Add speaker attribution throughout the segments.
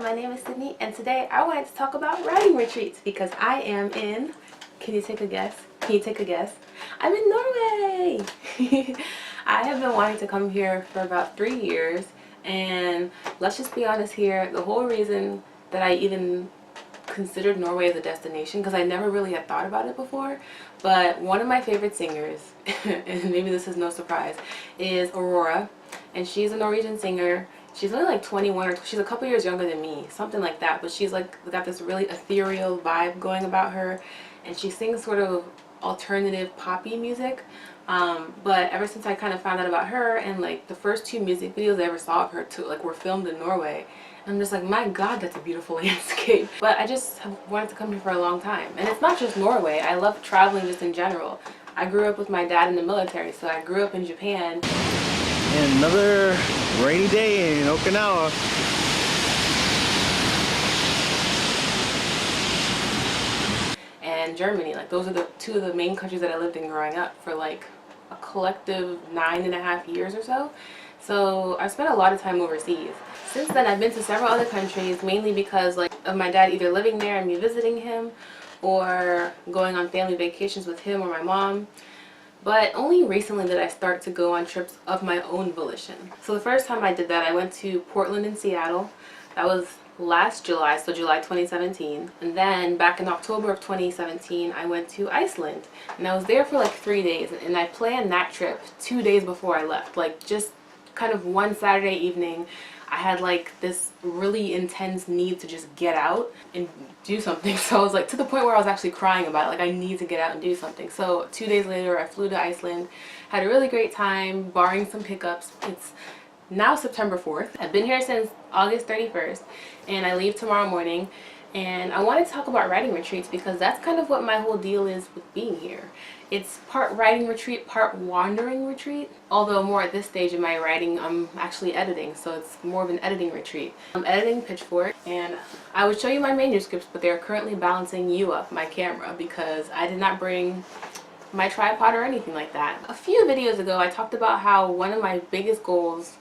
Speaker 1: my name is Sydney, and today I wanted to talk about writing retreats because I am in, can you take a guess? Can you take a guess? I'm in Norway! I have been wanting to come here for about 3 years, and let's just be honest here, the whole reason that I even considered Norway as a destination, because I never really had thought about it before, but one of my favorite singers, and maybe this is no surprise, is Aurora, and she's a Norwegian singer. She's only like 21 or she's a couple years younger than me, something like that, but she's like got this really ethereal vibe going about her, and she sings sort of alternative poppy music. But ever since I kind of found out about her, and like the first 2 music videos I ever saw of her too, like were filmed in Norway, I'm just like, my god, that's a beautiful landscape. But I just have wanted to come here for a long time, and it's not just Norway. I love traveling just in general. I grew up with my dad in the military, so I grew up in Japan.
Speaker 2: And another rainy day in Okinawa.
Speaker 1: And Germany. Like, those are the 2 of the main countries that I lived in growing up for like a collective 9.5 years or so. So I've spent a lot of time overseas. Since then I've been to several other countries, mainly because like of my dad either living there and me visiting him, or going on family vacations with him or my mom. But only recently did I start to go on trips of my own volition. So the first time I did that, I went to Portland and Seattle. That was last July, so July 2017. And then back in October of 2017, I went to Iceland. And I was there for like 3 days. And I planned that trip 2 days before I left. Like just kind of one Saturday evening, I had like this really intense need to just get out and do something. So I was like, to the point where I was actually crying about it, like I need to get out and do something. So 2 days later I flew to Iceland, had a really great time, barring some hiccups. It's now September 4th. I've been here since August 31st, and I leave tomorrow morning. And I wanted to talk about writing retreats because that's kind of what my whole deal is with being here. It's part writing retreat, part wandering retreat. Although more at this stage in my writing, I'm actually editing, so it's more of an editing retreat. I'm editing Pitchfork, and I would show you my manuscripts, but they're currently balancing you up, my camera, because I did not bring my tripod or anything like that. A few videos ago, I talked about how one of my biggest goals,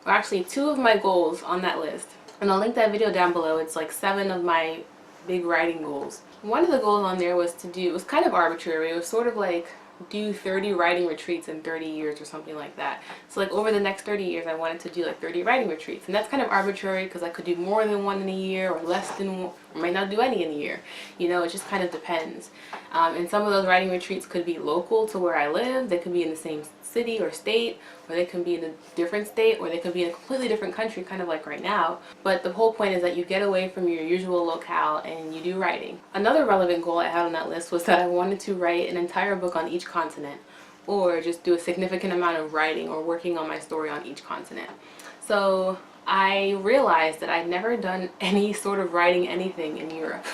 Speaker 1: or actually 2 of my goals on that list, and I'll link that video down below. It's like 7 of my big writing goals. One of the goals on there was to do, it was kind of arbitrary, it was sort of like do 30 writing retreats in 30 years or something like that. So like over the next 30 years I wanted to do like 30 writing retreats, and that's kind of arbitrary because I could do more than 1 in a year or less than 1, or might not do any in a year. You know, it just kind of depends. And some of those writing retreats could be local to where I live, they could be in the same city or state, or they can be in a different state, or they could be in a completely different country, kind of like right now. But the whole point is that you get away from your usual locale and you do writing. Another relevant goal I had on that list was that I wanted to write an entire book on each continent, or just do a significant amount of writing or working on my story on each continent. So I realized that I'd never done any sort of writing anything in Europe.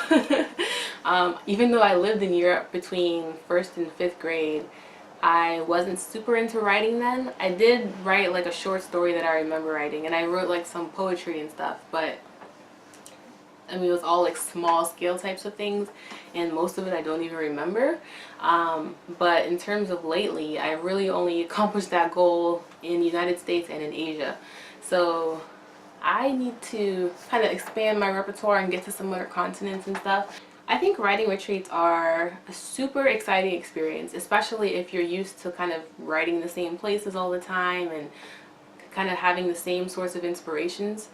Speaker 1: Even though I lived in Europe between 1st and 5th grade, I wasn't super into writing then. I did write like a short story that I remember writing, and I wrote like some poetry and stuff, but I mean it was all like small scale types of things, and most of it I don't even remember. But in terms of lately, I really only accomplished that goal in the United States and in Asia. So I need to kind of expand my repertoire and get to some other continents and stuff. I think writing retreats are a super exciting experience, especially if you're used to kind of writing the same places all the time and kind of having the same sorts of inspirations,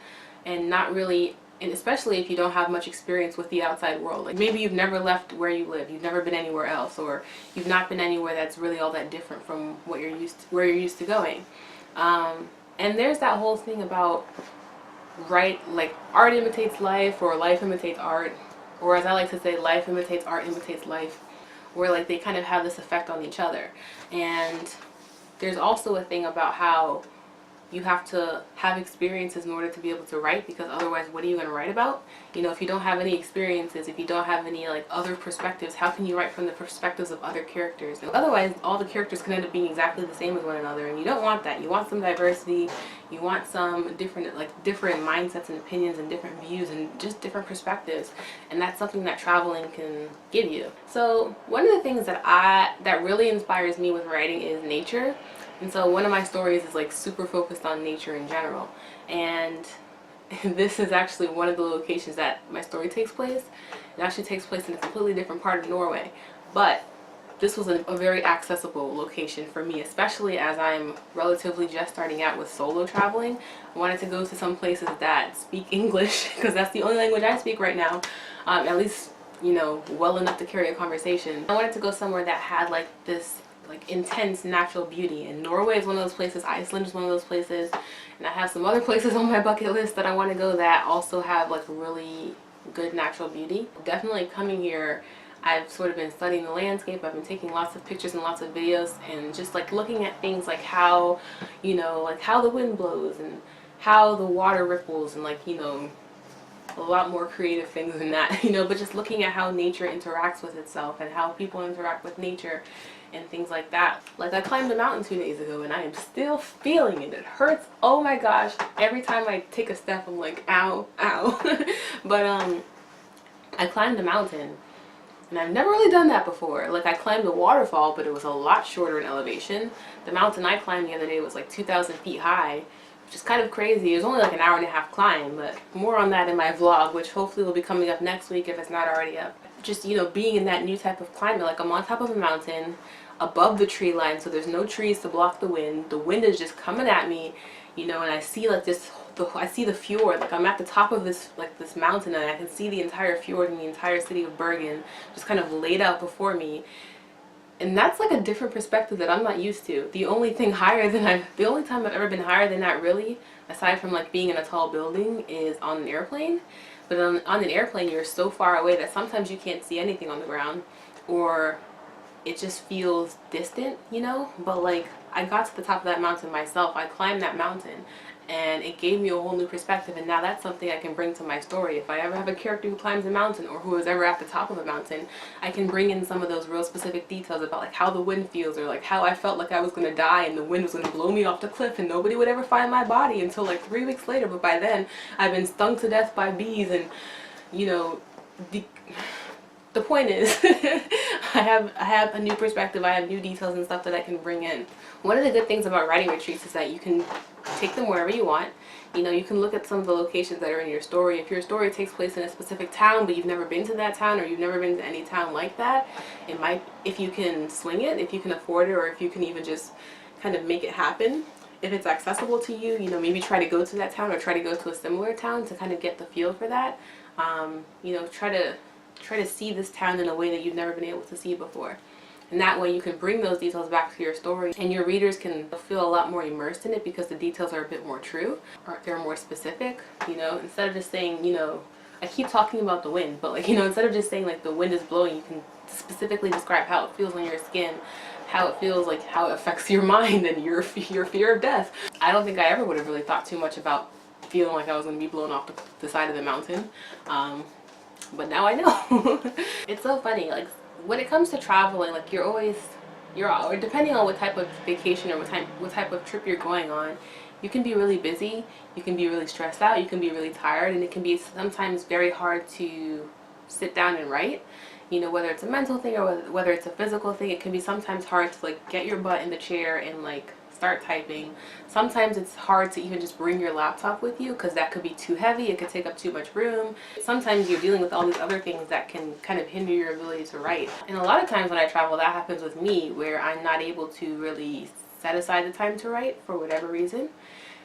Speaker 1: and not really, and especially if you don't have much experience with the outside world. Like maybe you've never left where you live, you've never been anywhere else, or you've not been anywhere that's really all that different from what you're used to, where you're used to going. And there's that whole thing about like art imitates life, or life imitates art. Or as I like to say, life imitates art imitates life, where like they kind of have this effect on each other. And there's also a thing about how you have to have experiences in order to be able to write, because otherwise what are you going to write about? You know, if you don't have any experiences, if you don't have any like other perspectives, how can you write from the perspectives of other characters? And otherwise all the characters can end up being exactly the same as one another, and you don't want that. You want some diversity, you want some different mindsets and opinions and different views and just different perspectives, and that's something that traveling can give you. So one of the things that really inspires me with writing is nature. And so one of my stories is like super focused on nature in general, and And this is actually one of the locations that my story takes place. It actually takes place in a completely different part of Norway. But this was a very accessible location for me, especially as I'm relatively just starting out with solo traveling. I wanted to go to some places that speak English because that's the only language I speak right now, at least, you know, well enough to carry a conversation. I wanted to go somewhere that had like this like intense natural beauty, and Norway is one of those places, Iceland is one of those places, and I have some other places on my bucket list that I want to go that also have like really good natural beauty. Definitely coming here, I've sort of been studying the landscape. I've been taking lots of pictures and lots of videos, and just like looking at things like how, you know, like how the wind blows and how the water ripples, and like, you know, a lot more creative things than that, you know, but just looking at how nature interacts with itself and how people interact with nature and things like that. Like I climbed a mountain 2 days ago and I am still feeling it. It hurts. Oh my gosh. Every time I take a step, I'm like, ow, ow. But I climbed a mountain. And I've never really done that before. Like I climbed a waterfall, but it was a lot shorter in elevation. The mountain I climbed the other day was like 2,000 feet high, which is kind of crazy. It was only like an hour and a half climb, but more on that in my vlog, which hopefully will be coming up next week if it's not already up. Just, you know, being in that new type of climate, like I'm on top of a mountain, above the tree line, so there's no trees to block the wind. The wind is just coming at me, you know, and I see like this, I see the fjord. Like I'm at the top of this, like this mountain, and I can see the entire fjord and the entire city of Bergen just kind of laid out before me. And that's like a different perspective that I'm not used to. The only thing higher than the only time I've ever been higher than that really, aside from like being in a tall building, is on an airplane. But on an airplane, you're so far away that sometimes you can't see anything on the ground, or it just feels distant, you know? But like I got to the top of that mountain myself. I climbed that mountain, and it gave me a whole new perspective, and now that's something I can bring to my story. If I ever have a character who climbs a mountain or who is ever at the top of a mountain, I can bring in some of those real specific details about like how the wind feels, or like how I felt like I was gonna die and the wind was gonna blow me off the cliff and nobody would ever find my body until like 3 weeks later. But by then I've been stung to death by bees, and you know, the point is I have a new perspective. I have new details and stuff that I can bring in. One of the good things about writing retreats is that you can take them wherever you want. You know, you can look at some of the locations that are in your story. If your story takes place in a specific town but you've never been to that town, or you've never been to any town like that, it might, if you can swing it, if you can afford it, or if you can even just kind of make it happen, if it's accessible to you, you know, maybe try to go to that town or try to go to a similar town to kind of get the feel for that. You know, try to see this town in a way that you've never been able to see before. And that way you can bring those details back to your story, and your readers can feel a lot more immersed in it because the details are a bit more true, or they're more specific, you know, instead of just saying, you know, I keep talking about the wind, but like, you know, instead of just saying like the wind is blowing, you can specifically describe how it feels on your skin, how it feels, like how it affects your mind and your fear of death. I don't think I ever would have really thought too much about feeling like I was going to be blown off the side of the mountain. But now I know. It's so funny, like when it comes to traveling, like or depending on what type of vacation or what type of trip you're going on, you can be really busy, you can be really stressed out, you can be really tired, and it can be sometimes very hard to sit down and write. You know, whether it's a mental thing or whether it's a physical thing, it can be sometimes hard to like get your butt in the chair and like start typing. Sometimes it's hard to even just bring your laptop with you because that could be too heavy, it could take up too much room. Sometimes you're dealing with all these other things that can kind of hinder your ability to write. And a lot of times when I travel, that happens with me, where I'm not able to really set aside the time to write for whatever reason.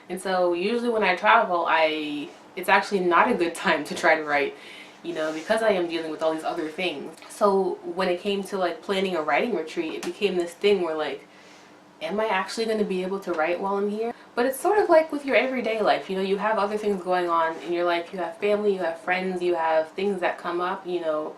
Speaker 1: And so usually when I travel, it's actually not a good time to try to write, you know, because I am dealing with all these other things. So when it came to like planning a writing retreat, it became this thing where like, am I actually going to be able to write while I'm here? But it's sort of like with your everyday life, you know, you have other things going on in your life. You have family, you have friends, you have things that come up, you know,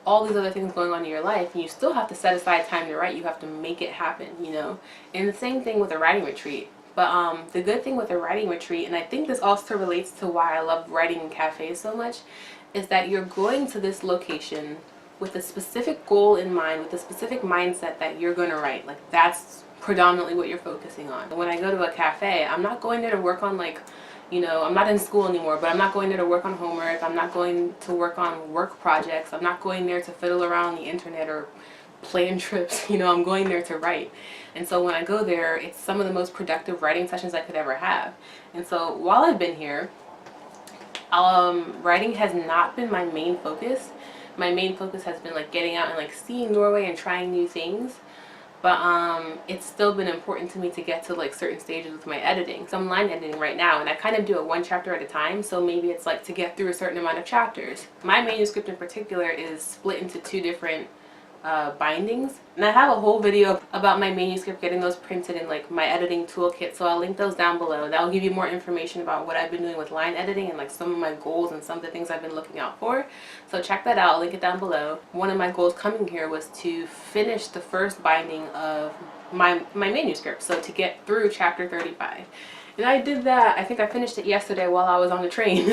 Speaker 1: all these other things going on in your life, and you still have to set aside time to write. You have to make it happen, you know. And the same thing with a writing retreat. But the good thing with a writing retreat, and I think this also relates to why I love writing in cafes so much, is that you're going to this location with a specific goal in mind, with a specific mindset that you're going to write. Like that's predominantly what you're focusing on. When I go to a cafe, I'm not going there to work on like, you know, I'm not in school anymore, but I'm not going there to work on homework. I'm not going to work on work projects. I'm not going there to fiddle around the internet or plan trips. You know, I'm going there to write. And so when I go there, it's some of the most productive writing sessions I could ever have. And so while I've been here, Writing has not been my main focus. My main focus has been like getting out and like seeing Norway and trying new things. But it's still been important to me to get to like certain stages with my editing. So I'm line editing right now, and I kind of do it one chapter at a time. So maybe it's like to get through a certain amount of chapters. My manuscript in particular is split into two different bindings, and I have a whole video about my manuscript, getting those printed in like my editing toolkit, so I'll link those down below. That will give you more information about what I've been doing with line editing and like some of my goals and some of the things I've been looking out for. So check that out, I'll link it down below. One of my goals coming here was to finish the first binding of my manuscript, so to get through chapter 35. And I did that. I think I finished it yesterday while I was on the train.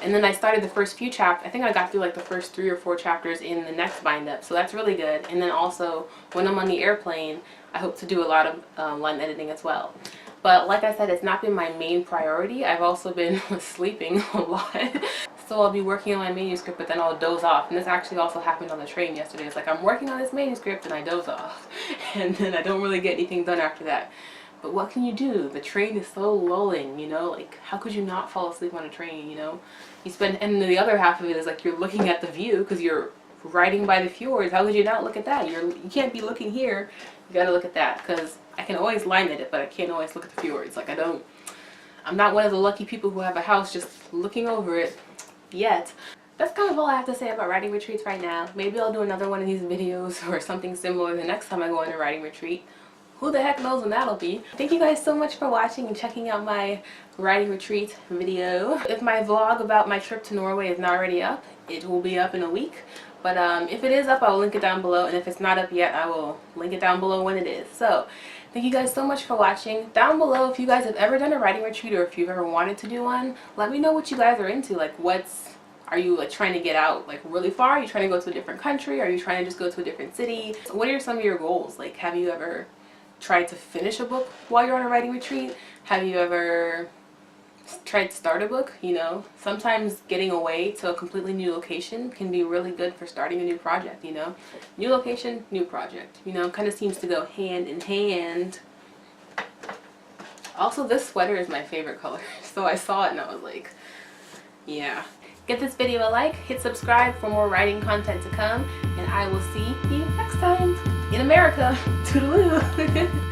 Speaker 1: And then I started the first few chapters. I think I got through like the first 3 or 4 chapters in the next bind up. So that's really good. And then also when I'm on the airplane, I hope to do a lot of line editing as well. But like I said, it's not been my main priority. I've also been sleeping a lot. So I'll be working on my manuscript, but then I'll doze off. And this actually also happened on the train yesterday. It's like I'm working on this manuscript and I doze off. And then I don't really get anything done after that. But what can you do? The train is so lulling, you know, like how could you not fall asleep on a train, you know? You spend, and the other half of it is like you're looking at the view because you're riding by the fjords. How could you not look at that? You can't be looking here. You gotta look at that, because I can always line edit, but I can't always look at the fjords. Like I'm not one of the lucky people who have a house just looking over it yet. That's kind of all I have to say about writing retreats right now. Maybe I'll do another one of these videos or something similar the next time I go on a writing retreat. Who the heck knows when that'll be. Thank you guys so much for watching and checking out my writing retreat video. If my vlog about my trip to Norway is not already up, it will be up in a week. But if it is up, I'll link it down below. And if it's not up yet, I will link it down below when it is. So thank you guys so much for watching. Down below, if you guys have ever done a writing retreat or if you've ever wanted to do one, let me know what you guys are into. Like are you like trying to get out like really far? Are you trying to go to a different country? Are you trying to just go to a different city? What are some of your goals? Like, have you ever tried to finish a book while you're on a writing retreat? Have you ever tried to start a book? You know, sometimes getting away to a completely new location can be really good for starting a new project, you know? New location, new project, you know, kind of seems to go hand in hand. Also, this sweater is my favorite color, so I saw it and I was like, yeah. Give this video a like, hit subscribe for more writing content to come, and I will see you next time in America. Toodaloo!